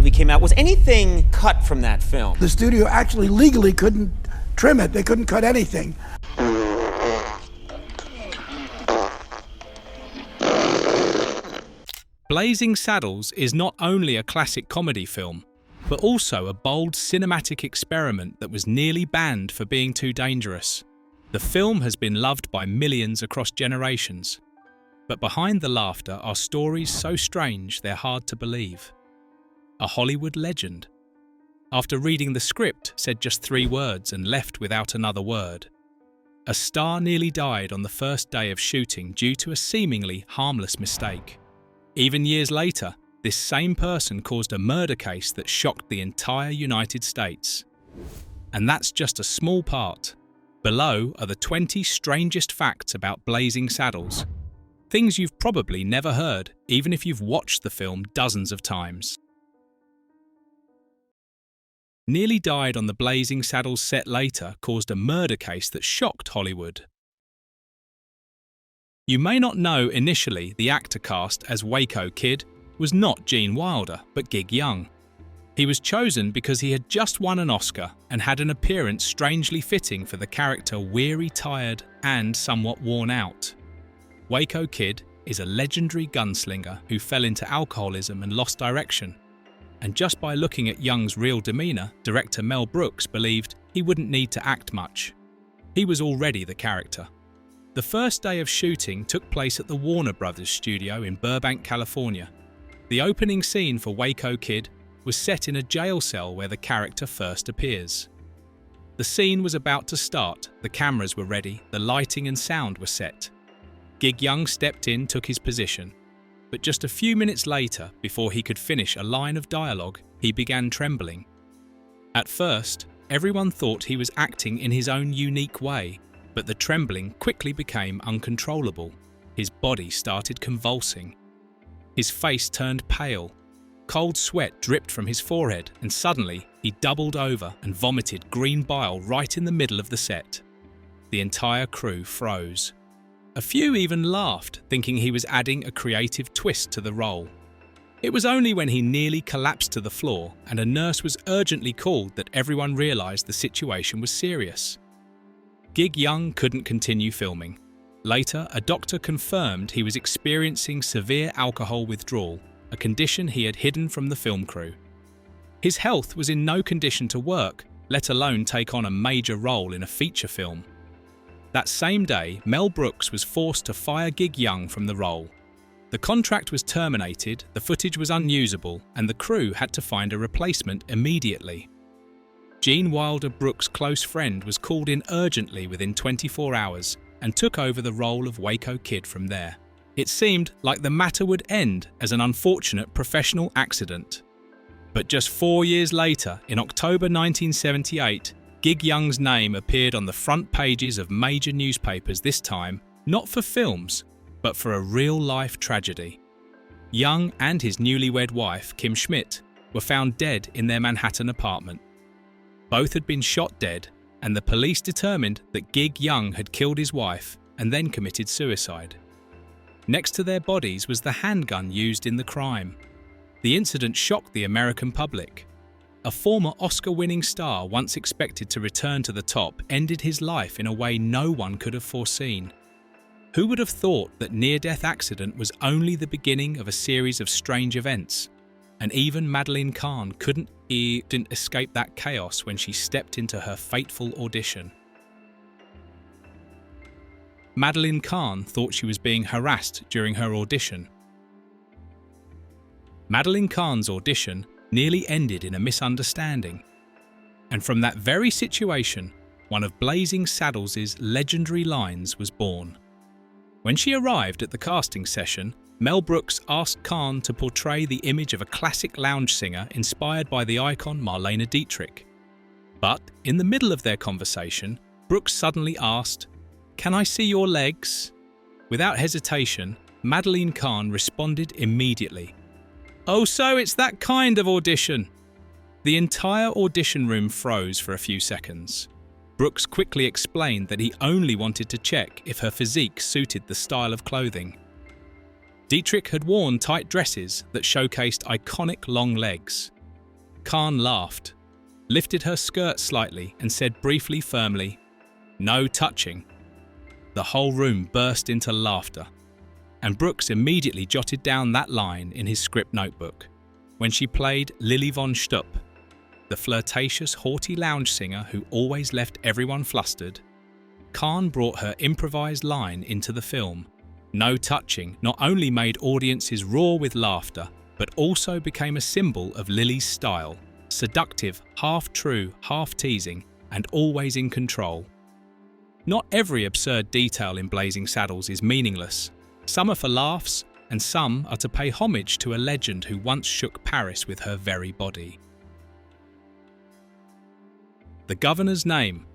movie came out, was anything cut from that film? The studio actually legally couldn't trim it. They couldn't cut anything. Blazing Saddles is not only a classic comedy film, but also a bold cinematic experiment that was nearly banned for being too dangerous. The film has been loved by millions across generations, but behind the laughter are stories so strange they're hard to believe. A Hollywood legend, after reading the script, said just 3 words and left without another word. A star nearly died on the first day of shooting due to a seemingly harmless mistake. Even years later, this same person caused a murder case that shocked the entire United States. And that's just a small part. Below are the 20 strangest facts about Blazing Saddles. Things you've probably never heard, even if you've watched the film dozens of times. Nearly died on the Blazing Saddles set later caused a murder case that shocked Hollywood. You may not know initially the actor cast as Waco Kid was not Gene Wilder, but Gig Young. He was chosen because he had just won an Oscar and had an appearance strangely fitting for the character weary, tired, and somewhat worn out. Waco Kid is a legendary gunslinger who fell into alcoholism and lost direction. And just by looking at Young's real demeanour, director Mel Brooks believed he wouldn't need to act much. He was already the character. The first day of shooting took place at the Warner Brothers studio in Burbank, California. The opening scene for Waco Kid was set in a jail cell where the character first appears. The scene was about to start, the cameras were ready, the lighting and sound were set. Gig Young stepped in, took his position. But just a few minutes later, before he could finish a line of dialogue, he began trembling. At first, everyone thought he was acting in his own unique way, but the trembling quickly became uncontrollable. His body started convulsing. His face turned pale. Cold sweat dripped from his forehead, and suddenly he doubled over and vomited green bile right in the middle of the set. The entire crew froze. A few even laughed, thinking he was adding a creative twist to the role. It was only when he nearly collapsed to the floor and a nurse was urgently called that everyone realised the situation was serious. Gig Young couldn't continue filming. Later, a doctor confirmed he was experiencing severe alcohol withdrawal, a condition he had hidden from the film crew. His health was in no condition to work, let alone take on a major role in a feature film. That same day, Mel Brooks was forced to fire Gig Young from the role. The contract was terminated, the footage was unusable, and the crew had to find a replacement immediately. Gene Wilder Brooks' close friend was called in urgently within 24 hours and took over the role of Waco Kid from there. It seemed like the matter would end as an unfortunate professional accident. But just 4 years later, in October 1978, Gig Young's name appeared on the front pages of major newspapers, this time not for films, but for a real-life tragedy. Young and his newlywed wife, Kim Schmidt, were found dead in their Manhattan apartment. Both had been shot dead, and the police determined that Gig Young had killed his wife and then committed suicide. Next to their bodies was the handgun used in the crime. The incident shocked the American public. A former Oscar-winning star once expected to return to the top ended his life in a way no one could have foreseen. Who would have thought that near-death accident was only the beginning of a series of strange events? And even Madeline Kahn didn't escape that chaos when she stepped into her fateful audition. Madeline Kahn thought she was being harassed during her audition. Madeline Kahn's audition nearly ended in a misunderstanding. And from that very situation, one of Blazing Saddles' legendary lines was born. When she arrived at the casting session, Mel Brooks asked Kahn to portray the image of a classic lounge singer inspired by the icon Marlene Dietrich. But in the middle of their conversation, Brooks suddenly asked, "Can I see your legs?" Without hesitation, Madeline Kahn responded immediately, "Oh, so it's that kind of audition." The entire audition room froze for a few seconds. Brooks quickly explained that he only wanted to check if her physique suited the style of clothing. Dietrich had worn tight dresses that showcased iconic long legs. Kahn laughed, lifted her skirt slightly and said briefly firmly, "No touching." The whole room burst into laughter, and Brooks immediately jotted down that line in his script notebook. When she played Lily von Stupp, the flirtatious, haughty lounge singer who always left everyone flustered, Kahn brought her improvised line into the film. "No touching" not only made audiences roar with laughter, but also became a symbol of Lily's style, seductive, half-true, half-teasing, and always in control. Not every absurd detail in Blazing Saddles is meaningless. Some are for laughs, and some are to pay homage to a legend who once shook Paris with her very body. The governor's name,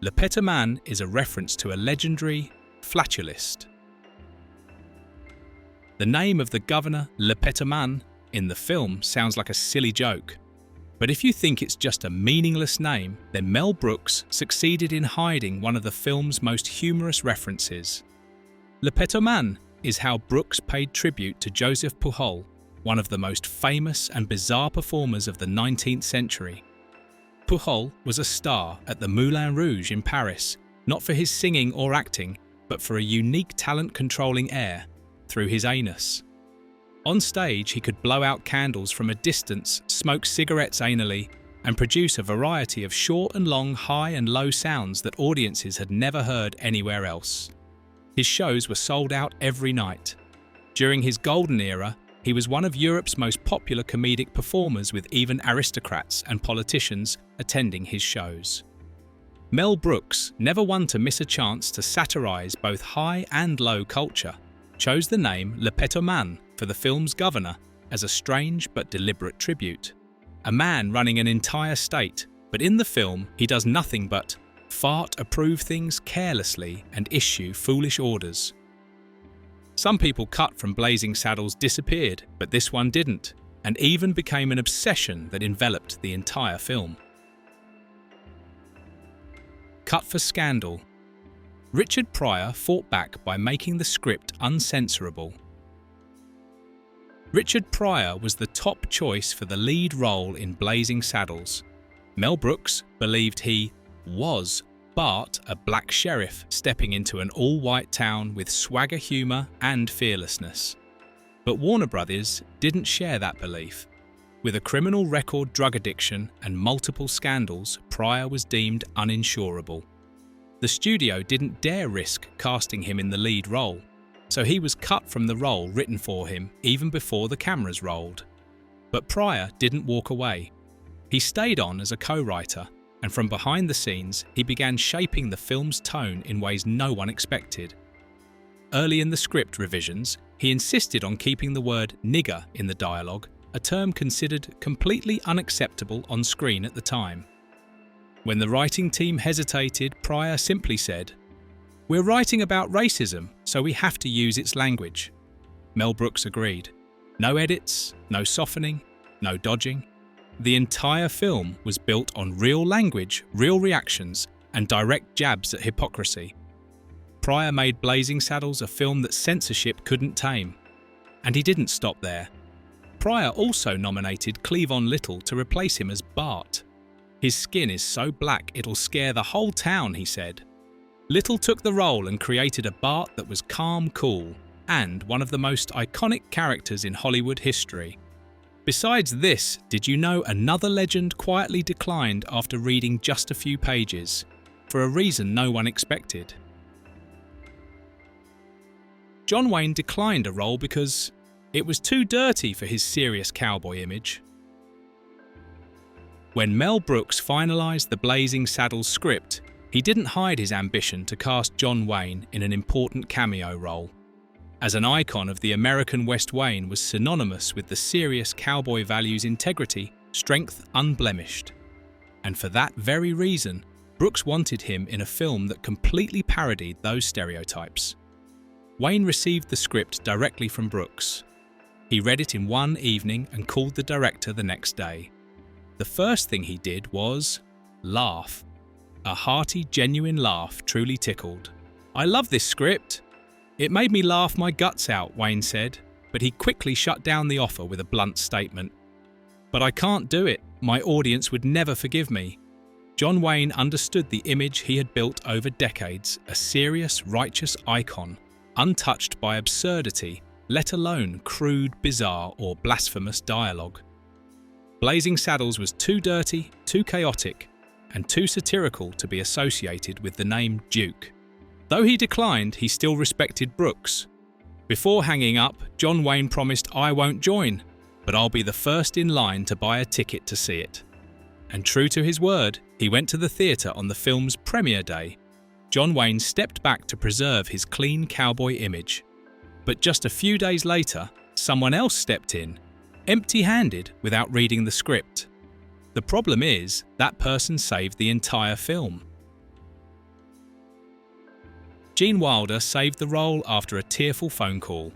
Le Petomane, is a reference to a legendary flatulist. The name of the governor, Le Petomane, in the film sounds like a silly joke. But if you think it's just a meaningless name, then Mel Brooks succeeded in hiding one of the film's most humorous references. Le Petomane is how Brooks paid tribute to Joseph Pujol, one of the most famous and bizarre performers of the 19th century. Pujol was a star at the Moulin Rouge in Paris, not for his singing or acting, but for a unique talent-controlling air through his anus. On stage, he could blow out candles from a distance, smoke cigarettes anally, and produce a variety of short and long, high and low sounds that audiences had never heard anywhere else. His shows were sold out every night. During his golden era, he was one of Europe's most popular comedic performers, with even aristocrats and politicians attending his shows. Mel Brooks, never one to miss a chance to satirize both high and low culture, chose the name Le Petomane for the film's governor as a strange but deliberate tribute. A man running an entire state, but in the film he does nothing but fart, approve things carelessly, and issue foolish orders. Some people cut from Blazing Saddles disappeared, but this one didn't, and even became an obsession that enveloped the entire film. Cut for scandal. Richard Pryor fought back by making the script uncensorable. Richard Pryor was the top choice for the lead role in Blazing Saddles. Mel Brooks believed he was Bart, a black sheriff stepping into an all-white town with swagger humour and fearlessness. But Warner Brothers didn't share that belief. With a criminal record, drug addiction, and multiple scandals, Pryor was deemed uninsurable. The studio didn't dare risk casting him in the lead role, so he was cut from the role written for him even before the cameras rolled. But Pryor didn't walk away. He stayed on as a co-writer, and from behind the scenes, he began shaping the film's tone in ways no one expected. Early in the script revisions, he insisted on keeping the word nigger in the dialogue, a term considered completely unacceptable on screen at the time. When the writing team hesitated, Pryor simply said, "We're writing about racism, so we have to use its language." Mel Brooks agreed. No edits, no softening, no dodging. The entire film was built on real language, real reactions, and direct jabs at hypocrisy. Pryor made Blazing Saddles a film that censorship couldn't tame. And he didn't stop there. Pryor also nominated Cleavon Little to replace him as Bart. "His skin is so black it'll scare the whole town," he said. Little took the role and created a Bart that was calm, cool, and one of the most iconic characters in Hollywood history. Besides this, did you know another legend quietly declined after reading just a few pages, for a reason no one expected? John Wayne declined a role because it was too dirty for his serious cowboy image. When Mel Brooks finalized the Blazing Saddles script, he didn't hide his ambition to cast John Wayne in an important cameo role. As an icon of the American West, Wayne was synonymous with the serious cowboy values: integrity, strength unblemished. And for that very reason, Brooks wanted him in a film that completely parodied those stereotypes. Wayne received the script directly from Brooks. He read it in one evening and called the director the next day. The first thing he did was laugh. A hearty, genuine laugh truly tickled. "I love this script. It made me laugh my guts out," Wayne said, but he quickly shut down the offer with a blunt statement. "But I can't do it. my audience would never forgive me. John Wayne understood the image he had built over decades, a serious, righteous icon, untouched by absurdity, let alone crude, bizarre, or blasphemous dialogue. Blazing Saddles was too dirty, too chaotic, and too satirical to be associated with the name Duke. Though he declined, he still respected Brooks. Before hanging up, John Wayne promised, "I won't join, but I'll be the first in line to buy a ticket to see it." And true to his word, he went to the theatre on the film's premiere day. John Wayne stepped back to preserve his clean cowboy image. But just a few days later, someone else stepped in, empty-handed without reading the script. The problem is, that person saved the entire film. Gene Wilder saved the role after a tearful phone call.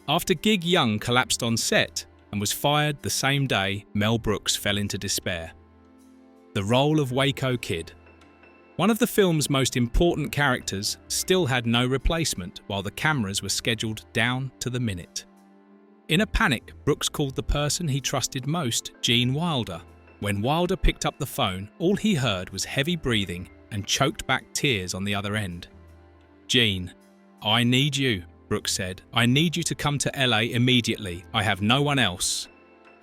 After Gig Young collapsed on set and was fired the same day, Mel Brooks fell into despair. The role of Waco Kid, one of the film's most important characters, still had no replacement while the cameras were scheduled down to the minute. In a panic, Brooks called the person he trusted most, Gene Wilder. When Wilder picked up the phone, all he heard was heavy breathing and choked back tears on the other end. "Gene, I need you," Brooks said. "I need you to come to LA immediately. I have no one else."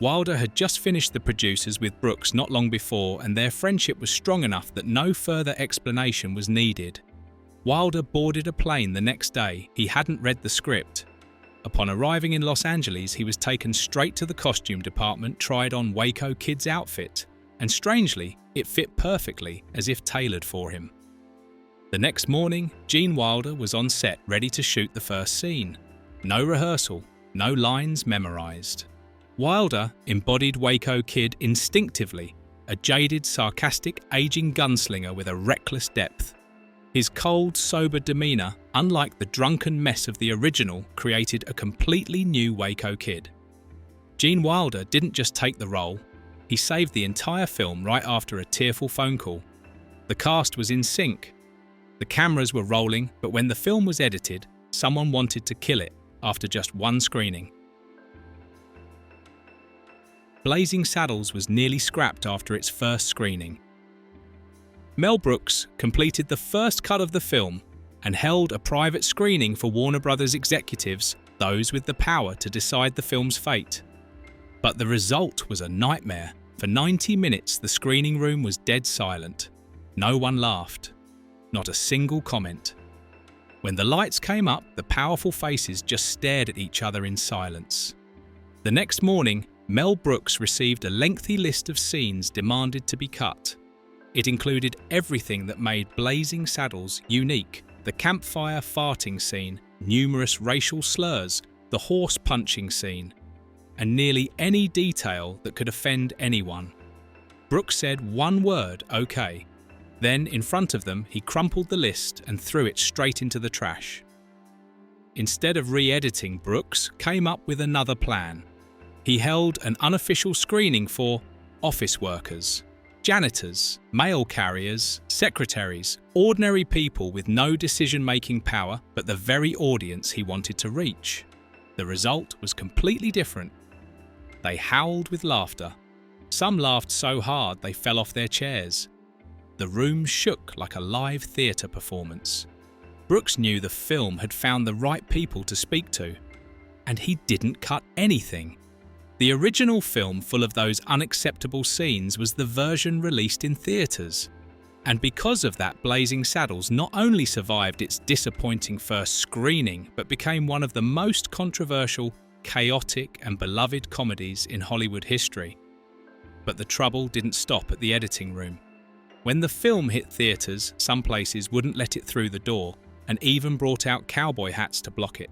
Wilder had just finished The Producers with Brooks not long before, and their friendship was strong enough that no further explanation was needed. Wilder boarded a plane the next day. He hadn't read the script. Upon arriving in Los Angeles, he was taken straight to the costume department, tried on Waco Kid's outfit, and strangely, it fit perfectly, as if tailored for him. The next morning, Gene Wilder was on set ready to shoot the first scene. No rehearsal, no lines memorized. Wilder embodied Waco Kid instinctively, a jaded, sarcastic, aging gunslinger with a reckless depth. His cold, sober demeanour, unlike the drunken mess of the original, created a completely new Waco Kid. Gene Wilder didn't just take the role, he saved the entire film right after a tearful phone call. The cast was in sync. The cameras were rolling, but when the film was edited, someone wanted to kill it after just one screening. Blazing Saddles was nearly scrapped after its first screening. Mel Brooks completed the first cut of the film and held a private screening for Warner Brothers executives, those with the power to decide the film's fate. But the result was a nightmare. For 90 minutes, the screening room was dead silent. No one laughed. Not a single comment. When the lights came up, the powerful faces just stared at each other in silence. The next morning, Mel Brooks received a lengthy list of scenes demanded to be cut. It included everything that made Blazing Saddles unique: the campfire farting scene, numerous racial slurs, the horse punching scene, and nearly any detail that could offend anyone. Brooks said one word, "okay." Then, in front of them, he crumpled the list and threw it straight into the trash. Instead of re-editing, Brooks came up with another plan. He held an unofficial screening for office workers, janitors, mail carriers, secretaries, ordinary people with no decision-making power, but the very audience he wanted to reach. The result was completely different. They howled with laughter. Some laughed so hard they fell off their chairs. The room shook like a live theatre performance. Brooks knew the film had found the right people to speak to, and he didn't cut anything. The original film, full of those unacceptable scenes, was the version released in theatres. And because of that, Blazing Saddles not only survived its disappointing first screening, but became one of the most controversial, chaotic, and beloved comedies in Hollywood history. But the trouble didn't stop at the editing room. When the film hit theatres, some places wouldn't let it through the door, and even brought out cowboy hats to block it.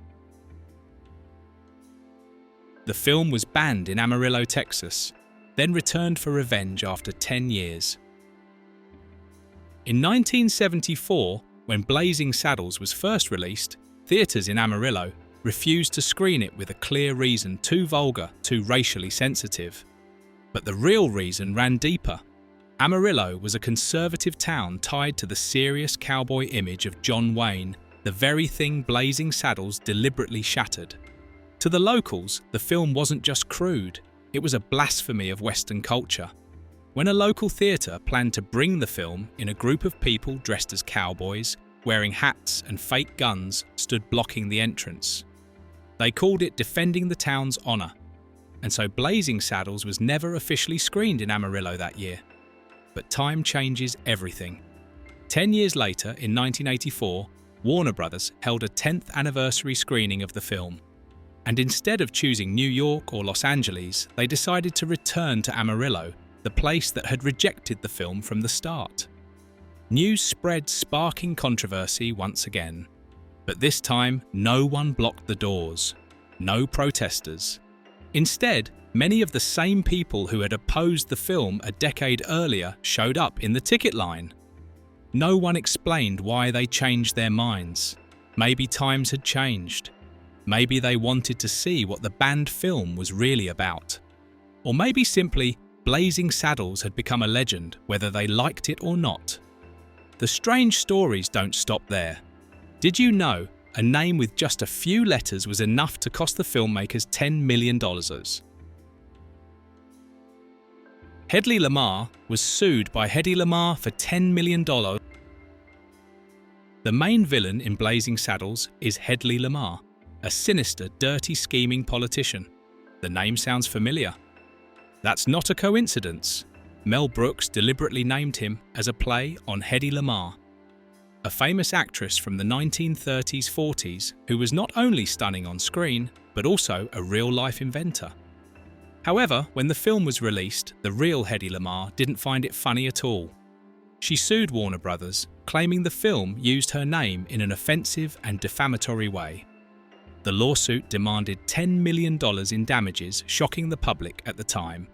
The film was banned in Amarillo, Texas, then returned for revenge after 10 years. In 1974, when Blazing Saddles was first released, theatres in Amarillo refused to screen it with a clear reason: too vulgar, too racially sensitive. But the real reason ran deeper. Amarillo was a conservative town tied to the serious cowboy image of John Wayne, the very thing Blazing Saddles deliberately shattered. To the locals, the film wasn't just crude, it was a blasphemy of Western culture. When a local theatre planned to bring the film in, a group of people dressed as cowboys, wearing hats and fake guns, stood blocking the entrance. They called it defending the town's honour, and so Blazing Saddles was never officially screened in Amarillo that year. But time changes everything. 10 years later, in 1984, Warner Brothers held a 10th anniversary screening of the film. And instead of choosing New York or Los Angeles, they decided to return to Amarillo, the place that had rejected the film from the start. News spread, sparking controversy once again. But this time, no one blocked the doors. No protesters. Instead, many of the same people who had opposed the film a decade earlier showed up in the ticket line. No one explained why they changed their minds. Maybe times had changed. Maybe they wanted to see what the banned film was really about. Or maybe simply, Blazing Saddles had become a legend, whether they liked it or not. The strange stories don't stop there. Did you know a name with just a few letters was enough to cost the filmmakers $10 million? Hedley Lamarr was sued by Hedley Lamarr for $10 million. The main villain in Blazing Saddles is Hedley Lamarr, a sinister, dirty, scheming politician. The name sounds familiar. That's not a coincidence. Mel Brooks deliberately named him as a play on Hedley Lamarr, a famous actress from the 1930s-40s who was not only stunning on screen, but also a real-life inventor. However, when the film was released, the real Hedley Lamarr didn't find it funny at all. She sued Warner Brothers, claiming the film used her name in an offensive and defamatory way. The lawsuit demanded $10 million in damages, shocking the public at the time,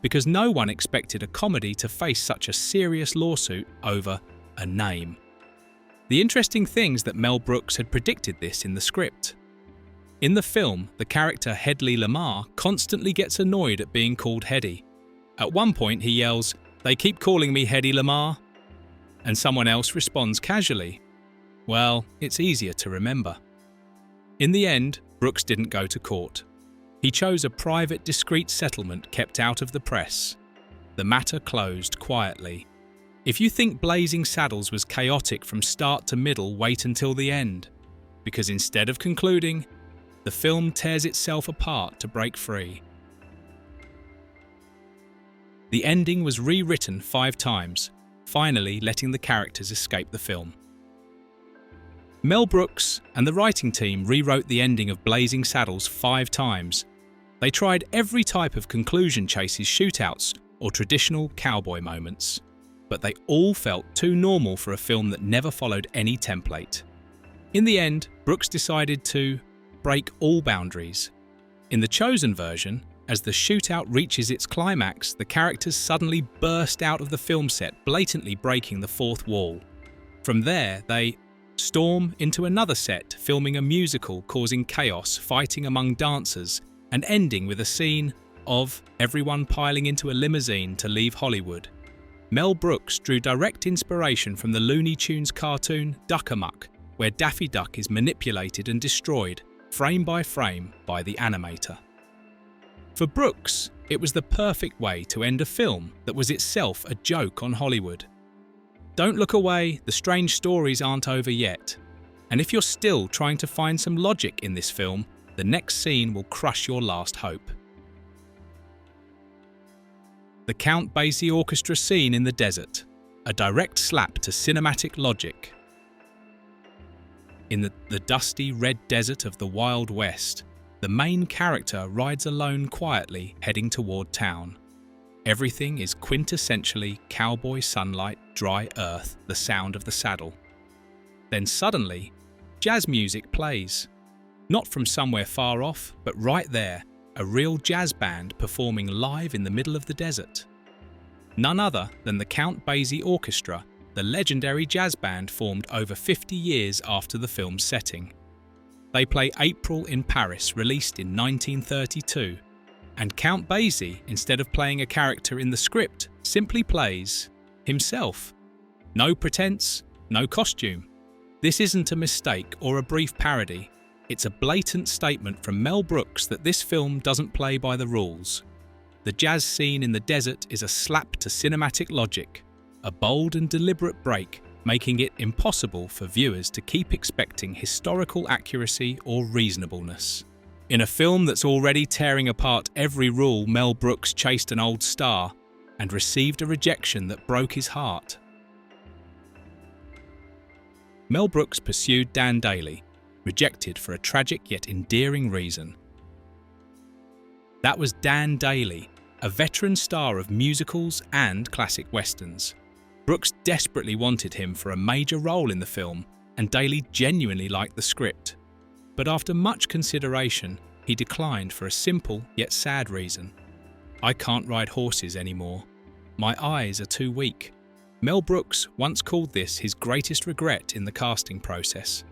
because no one expected a comedy to face such a serious lawsuit over a name. The interesting thing is that Mel Brooks had predicted this in the script. In the film, the character Hedley Lamarr constantly gets annoyed at being called Heddy. At one point he yells, "They keep calling me Hedley Lamarr," and someone else responds casually, "Well, it's easier to remember." In the end, Brooks didn't go to court. He chose a private, discreet settlement kept out of the press. The matter closed quietly. If you think Blazing Saddles was chaotic from start to middle, wait until the end. Because instead of concluding, the film tears itself apart to break free. The ending was rewritten 5 times, finally letting the characters escape the film. Mel Brooks and the writing team rewrote the ending of Blazing Saddles 5 times. They tried every type of conclusion chases, shootouts, or traditional cowboy moments. But they all felt too normal for a film that never followed any template. In the end, Brooks decided to break all boundaries. In the chosen version, as the shootout reaches its climax, the characters suddenly burst out of the film set, blatantly breaking the fourth wall. From there, they storm into another set, filming a musical, causing chaos, fighting among dancers, and ending with a scene of everyone piling into a limousine to leave Hollywood. Mel Brooks drew direct inspiration from the Looney Tunes cartoon Duck Amuck, where Daffy Duck is manipulated and destroyed, frame by frame, by the animator. For Brooks, it was the perfect way to end a film that was itself a joke on Hollywood. Don't look away, the strange stories aren't over yet. And if you're still trying to find some logic in this film, the next scene will crush your last hope. The Count Basie orchestra scene in the desert, a direct slap to cinematic logic. In the dusty red desert of the Wild West, the main character rides alone quietly heading toward town. Everything is quintessentially cowboy sunlight, dry earth, the sound of the saddle. Then suddenly, jazz music plays. Not from somewhere far off, but right there, a real jazz band performing live in the middle of the desert. None other than the Count Basie Orchestra, the legendary jazz band formed over 50 years after the film's setting. They play April in Paris, released in 1932. And Count Basie, instead of playing a character in the script, simply plays himself. No pretense, no costume. This isn't a mistake or a brief parody. It's a blatant statement from Mel Brooks that this film doesn't play by the rules. the jazz scene in the desert is a slap to cinematic logic, a bold and deliberate break, making it impossible for viewers to keep expecting historical accuracy or reasonableness. In a film that's already tearing apart every rule, Mel Brooks chased an old star and received a rejection that broke his heart. Mel Brooks pursued Dan Dailey, rejected for a tragic yet endearing reason. That was Dan Dailey, a veteran star of musicals and classic westerns. Brooks desperately wanted him for a major role in the film, and Dailey genuinely liked the script. But after much consideration, he declined for a simple yet sad reason. "I can't ride horses anymore. My eyes are too weak." Mel Brooks once called this his greatest regret in the casting process.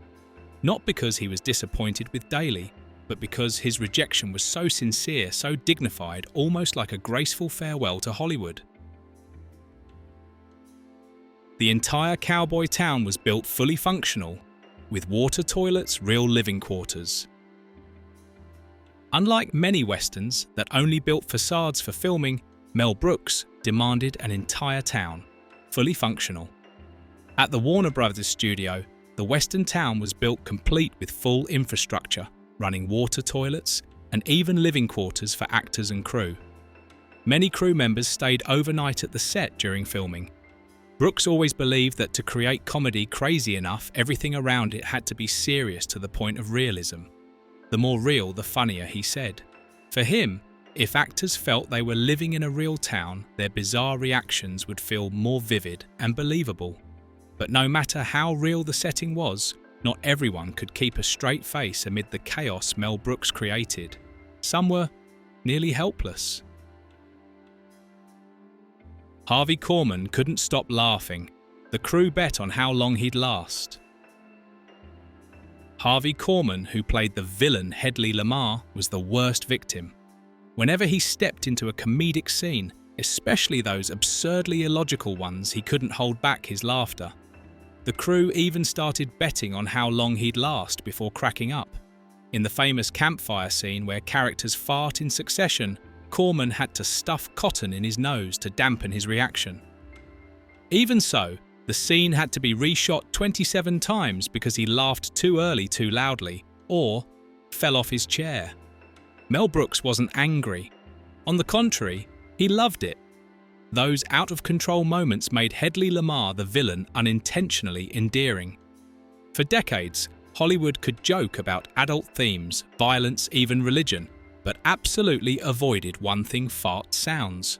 Not because he was disappointed with Dailey, but because his rejection was so sincere, so dignified, almost like a graceful farewell to Hollywood. The entire cowboy town was built fully functional, with water toilets, real living quarters. Unlike many westerns that only built facades for filming, Mel Brooks demanded an entire town, fully functional. At the Warner Brothers studio, the western town was built complete with full infrastructure, running water toilets and even living quarters for actors and crew. Many crew members stayed overnight at the set during filming. Brooks always believed that to create comedy crazy enough, everything around it had to be serious to the point of realism. The more real, the funnier, he said. For him, if actors felt they were living in a real town, their bizarre reactions would feel more vivid and believable. But no matter how real the setting was, not everyone could keep a straight face amid the chaos Mel Brooks created. Some were nearly helpless. Harvey Korman couldn't stop laughing. The crew bet on how long he'd last. Harvey Korman, who played the villain Hedley Lamarr, was the worst victim. Whenever he stepped into a comedic scene, especially those absurdly illogical ones, he couldn't hold back his laughter. The crew even started betting on how long he'd last before cracking up. In the famous campfire scene where characters fart in succession, Korman had to stuff cotton in his nose to dampen his reaction. Even so, the scene had to be reshot 27 times because he laughed too early too loudly, or fell off his chair. Mel Brooks wasn't angry. On the contrary, he loved it. Those out-of-control moments made Hedley Lamarr the villain unintentionally endearing. For decades, Hollywood could joke about adult themes, violence, even religion, but absolutely avoided one thing: fart sounds.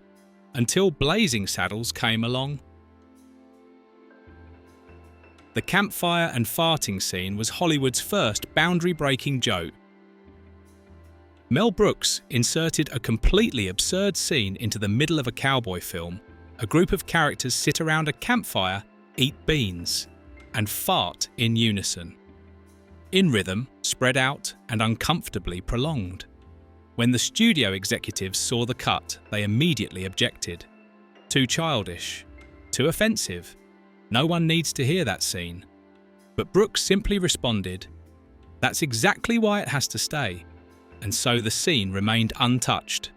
Until Blazing Saddles came along. The campfire and farting scene was Hollywood's first boundary-breaking joke. Mel Brooks inserted a completely absurd scene into the middle of a cowboy film. A group of characters sit around a campfire, eat beans, and fart in unison. In rhythm, spread out, and uncomfortably prolonged. When the studio executives saw the cut, they immediately objected. Too childish. Too offensive. No one needs to hear that scene. But Brooks simply responded, "That's exactly why it has to stay." And so the scene remained untouched.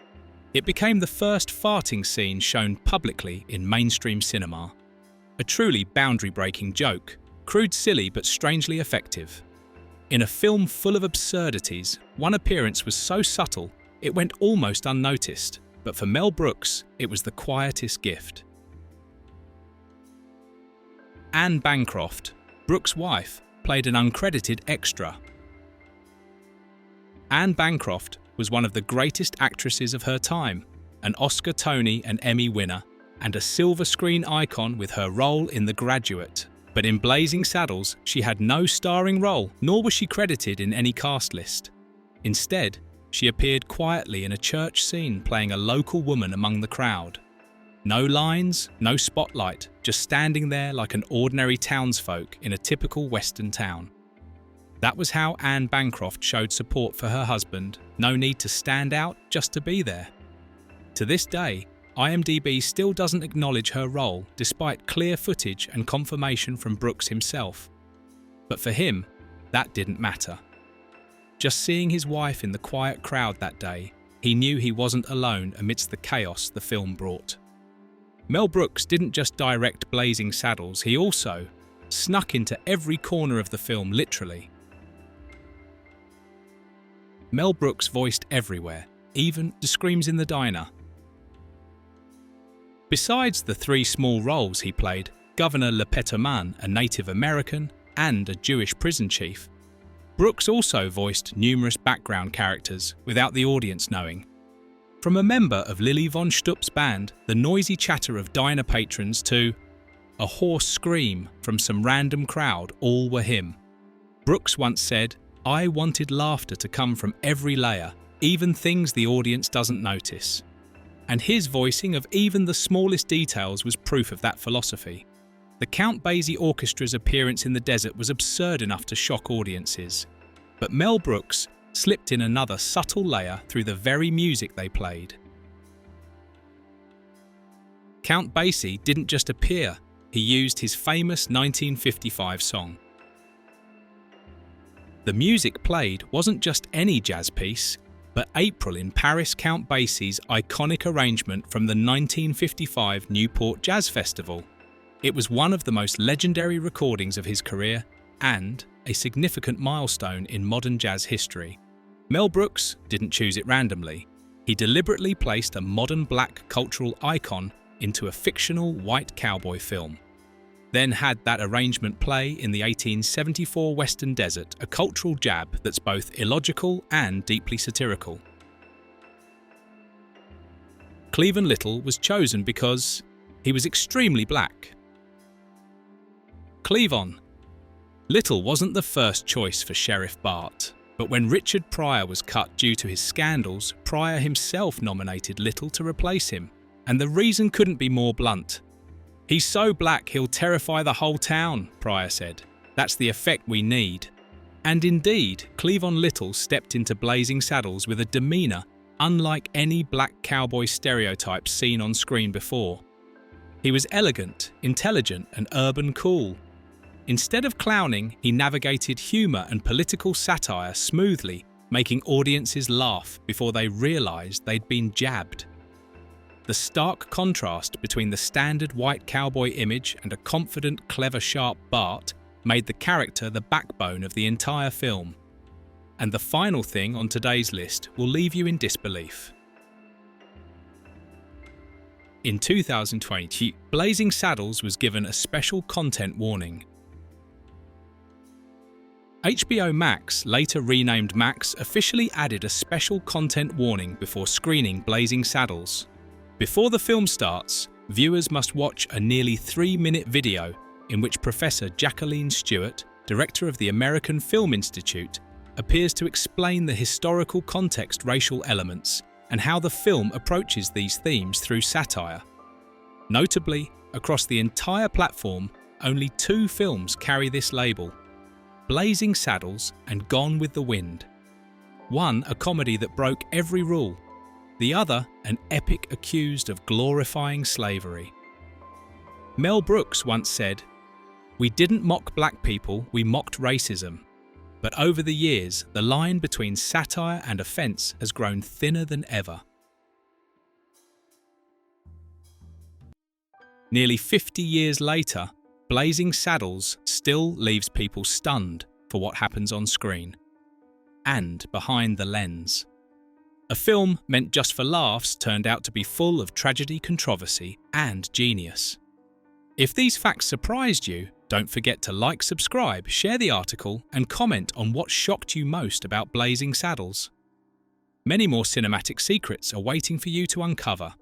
It became the first farting scene shown publicly in mainstream cinema. A truly boundary-breaking joke, crude silly but strangely effective. In a film full of absurdities, one appearance was so subtle it went almost unnoticed, but for Mel Brooks, it was the quietest gift. Anne Bancroft, Brooks' wife, played an uncredited extra. Anne Bancroft was one of the greatest actresses of her time, an Oscar, Tony and Emmy winner, and a silver screen icon with her role in The Graduate. But in Blazing Saddles, she had no starring role, nor was she credited in any cast list. Instead, she appeared quietly in a church scene playing a local woman among the crowd. No lines, no spotlight, just standing there like an ordinary townsfolk in a typical Western town. That was how Anne Bancroft showed support for her husband. No need to stand out, just to be there. To this day, IMDb still doesn't acknowledge her role, despite clear footage and confirmation from Brooks himself. But for him, that didn't matter. Just seeing his wife in the quiet crowd that day he knew he wasn't alone amidst the chaos the film brought. Mel Brooks didn't just direct Blazing Saddles, he also snuck into every corner of the film, literally. Mel Brooks voiced everywhere, even the screams in the diner. Besides the 3 small roles he played, Governor Petomane, a Native American, and a Jewish prison chief, Brooks also voiced numerous background characters without the audience knowing. From a member of Lily Von Stupp's band, the noisy chatter of diner patrons, to a hoarse scream from some random crowd, all were him. Brooks once said, "I wanted laughter to come from every layer, even things the audience doesn't notice." And his voicing of even the smallest details was proof of that philosophy. The Count Basie Orchestra's appearance in the desert was absurd enough to shock audiences, but Mel Brooks slipped in another subtle layer through the very music they played. Count Basie didn't just appear, he used his famous 1955 song. The music played wasn't just any jazz piece, but April in Paris, Count Basie's iconic arrangement from the 1955 Newport Jazz Festival. It was one of the most legendary recordings of his career and a significant milestone in modern jazz history. Mel Brooks didn't choose it randomly. He deliberately placed a modern black cultural icon into a fictional white cowboy film. Then had that arrangement play in the 1874 Western Desert, a cultural jab that's both illogical and deeply satirical. Cleavon Little was chosen because he was extremely black. Cleavon. Little wasn't the first choice for Sheriff Bart, but when Richard Pryor was cut due to his scandals, Pryor himself nominated Little to replace him, and the reason couldn't be more blunt. "He's so black he'll terrify the whole town," Pryor said. "That's the effect we need." And indeed, Cleavon Little stepped into Blazing Saddles with a demeanour unlike any black cowboy stereotype seen on screen before. He was elegant, intelligent, and urban cool. Instead of clowning, he navigated humour and political satire smoothly, making audiences laugh before they realised they'd been jabbed. The stark contrast between the standard white cowboy image and a confident, clever, sharp Bart made the character the backbone of the entire film. And the final thing on today's list will leave you in disbelief. In 2020, Blazing Saddles was given a special content warning. HBO Max, later renamed Max, officially added a special content warning before screening Blazing Saddles. Before the film starts, viewers must watch a nearly 3-minute video in which Professor Jacqueline Stewart, director of the American Film Institute, appears to explain the historical context, racial elements, and how the film approaches these themes through satire. Notably, across the entire platform, only 2 films carry this label: Blazing Saddles and Gone with the Wind. One a comedy that broke every rule, the other an epic accused of glorifying slavery. Mel Brooks once said, "We didn't mock black people, we mocked racism." But over the years, the line between satire and offence has grown thinner than ever. Nearly 50 years later, Blazing Saddles still leaves people stunned for what happens on screen and behind the lens. A film meant just for laughs turned out to be full of tragedy, controversy, and genius. If these facts surprised you, don't forget to like, subscribe, share the article, and comment on what shocked you most about Blazing Saddles. Many more cinematic secrets are waiting for you to uncover.